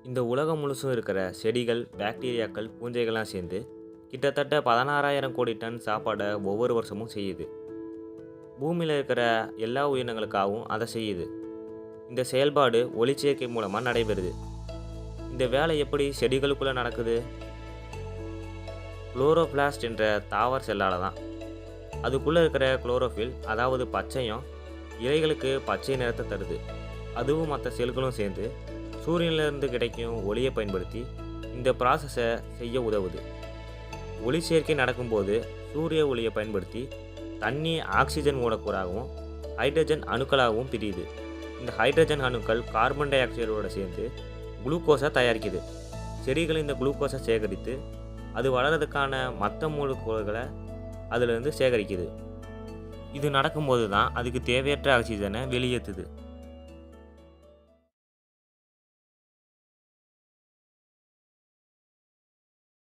இந்த உலகம் முழுசும் இருக்கிற செடிகள், பாக்டீரியாக்கள், பூஞ்சைகள்லாம் சேர்ந்து கிட்டத்தட்ட 16,000 கோடி டன் சாப்பாடை ஒவ்வொரு வருஷமும் செய்யுது. பூமியில இருக்கிற எல்லா உயிரினங்களுக்காகவும் அதை செய்யுது. இந்த செயல்பாடு ஒளிச்சேர்க்கை மூலமா நடைபெறுது. இந்த வேலை எப்படி செடிகளுக்குள்ள நடக்குது? குளோரோபிளாஸ்ட் என்ற தாவர செல்லால தான். அதுக்குள்ள இருக்கிற குளோரோஃபில், அதாவது பச்சையம், இலைகளுக்கு பச்சை நிறத்தை தருது. அதுவும் மற்ற செல்களும் சேர்ந்து சூரியனிலிருந்து கிடைக்கும் ஒளியை பயன்படுத்தி இந்த ப்ராசஸை செய்ய உதவுது. ஒளி சேர்க்கை நடக்கும்போது சூரிய ஒளியை பயன்படுத்தி தண்ணி ஆக்சிஜன் மூலக்கூறாகவும் ஹைட்ரஜன் அணுக்களாகவும் பிரியுது. இந்த ஹைட்ரஜன் அணுக்கள் கார்பன் டை ஆக்சைடோடு சேர்ந்து குளுக்கோஸை தயாரிக்குது. செடிகள் இந்த குளுக்கோஸை சேகரித்து அது வளர்கிறதுக்கான மற்ற மூலக்கூறுகளை அதிலிருந்து சேகரிக்குது. இது நடக்கும்போது தான் அதுக்கு தேவையற்ற ஆக்சிஜனை வெளியேற்றுது.